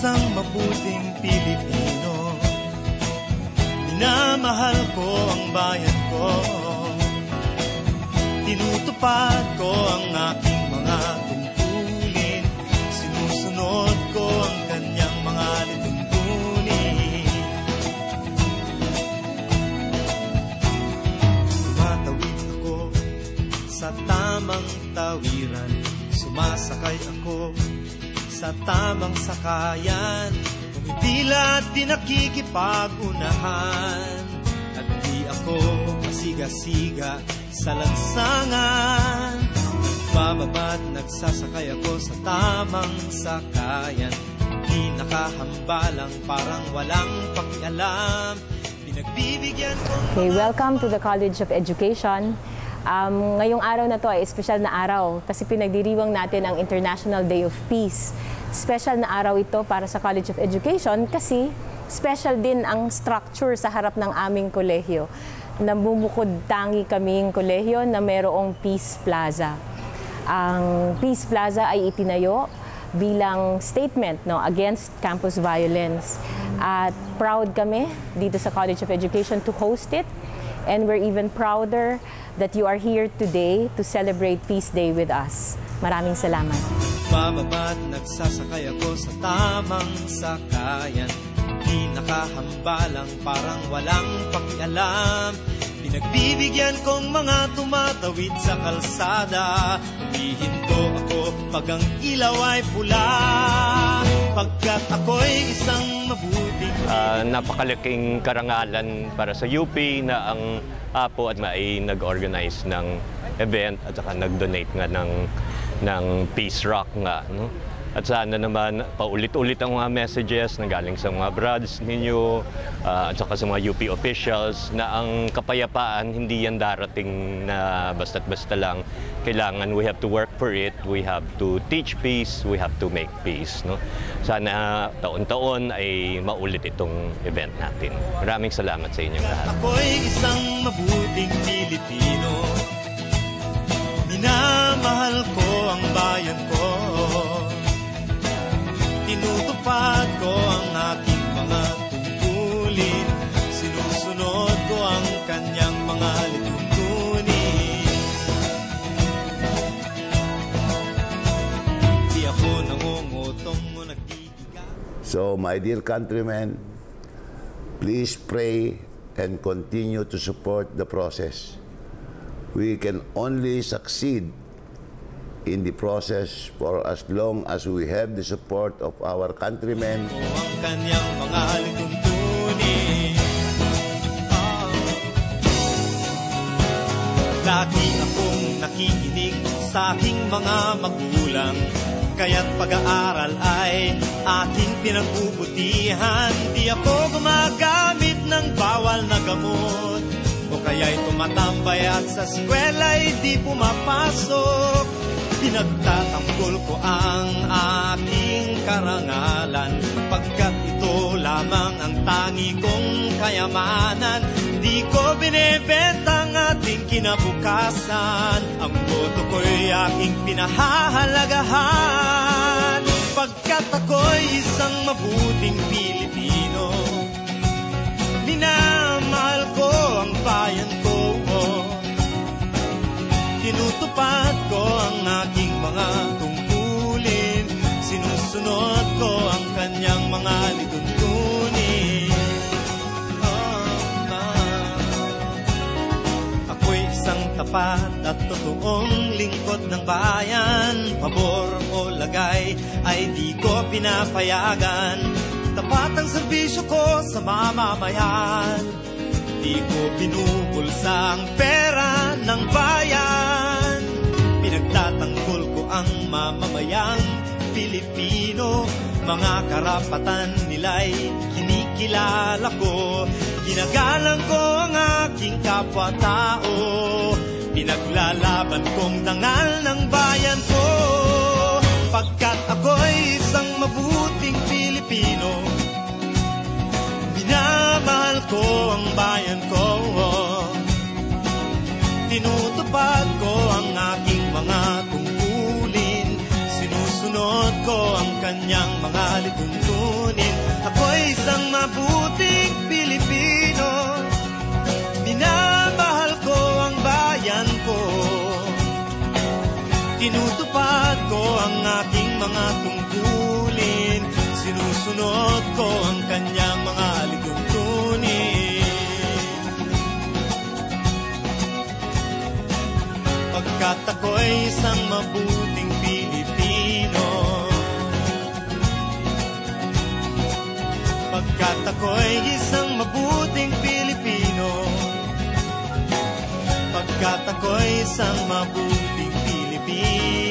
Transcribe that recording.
isang mabuting Pilipino. Minamahal ko ang bayan ko. Tinutupad ko ang aking mga tungkulin. Sinusunod ko ang kanyang mga lituntunin. Tumatawid ako sa tamang tawiran. Sumasakay ako sa tamang sakayan. Tila di nakikipag-unahan. At di ako pasiga-siga sa lansangan. Bababa't nagsasakay ako sa tamang sakayan. Di nakahambalang parang walang pakialam. Pinagbibigyan ko. Okay, welcome to the College of Education. Ngayong araw na to ay espesyal na araw kasi pinagdiriwang natin ang International Day of Peace. Special na araw ito para sa College of Education kasi special din ang structure sa harap ng aming kolehiyo. Namumukod tangi kaming kolehiyo na mayroong Peace Plaza. Ang Peace Plaza ay itinayo bilang statement against campus violence. At proud kami dito sa College of Education to host it. And we're even prouder that you are here today to celebrate Peace Day with us. Maraming salamat. Bababa't nagsasakay ako sa tamang sakayan. Di nakahambalang parang walang pakialam. Pinagbibigyan kong mga tumatawid sa kalsada. Humihinto ako pag ang ilaw ay pula. Pagkat ako'y isang mabuting napakalaking karangalan para sa UP na ang APO at ay nag-organize ng event at saka nag-donate nga ng Peace Rock nga. No? At sana naman paulit-ulit ang mga messages na galing sa mga brads ninyo at saka sa mga UP officials na ang kapayapaan hindi yan darating na basta't basta lang. Kailangan we have to work for it, we have to teach peace, we have to make peace. No? Sana taon-taon ay maulit itong event natin. Maraming salamat sa inyong lahat. Ako'y isang mabuting Pilipino. Minamahal ko ang bayan ko. Tinutupad ko ang aking mga tungkulin. Sinusunod ko ang kanyang mga lituntunin. Di ako nangungutong o nagdidiga. So, my dear countrymen, please pray and continue to support the process. We can only succeed in the process for as long as we have the support of our countrymen. Ang kanyang mga lituntunin. Lagi akong nakikinig sa aking mga magulang. Kaya't pag-aaral ay aking pinagbubutihan. Di ako gumagamit ng bawal na gamot. O kaya'y tumatambay at sa eskwela'y di pumapasok. Pinagtatanggol ko ang aking karangalan, pagkat ito lamang ang tangi kong kayamanan. Di ko binebenta ang ating kinabukasan, ang boto ko'y aking pinahahalagahan. Pagkat ako'y isang mabuting Pilipino, minamahal ko ang bayan ko. Tinutupad ko ang aking mga tungkulin. Sinusunod ko ang kanyang mga lituntunin. Ako'y isang tapat at totoong lingkod ng bayan. Pabor o lagay ay di ko pinapayagan. Tapat ang serbisyo ko sa mamamayan. Di ko binubulsa ang pera ng bayan. Pinagtatanggol ko ang mamamayang Pilipino. Mga karapatan nila'y kinikilala ko. Ginagalang ko ang aking kapwa-tao. Pinaglalaban kong dangal ng bayan ko. Pagkat ako'y isang mabuting Pilipino, minamahal ko ang bayan ko. Tinutupad ko ang aking mga tungkulin. Sinusunod ko ang kanyang mga lituntunin. Ako'y isang mabuting Pilipino, minamahal ko ang bayan ko, tinutupad ko ang aking mga tungkulin, sinusunod ko ang kanyang mga lituntunin. Pagkat ako'y isang mabuting Pilipino, pagkat ako'y isang mabuting Pilipino, pagkat ako'y isang mabuting Pilipino.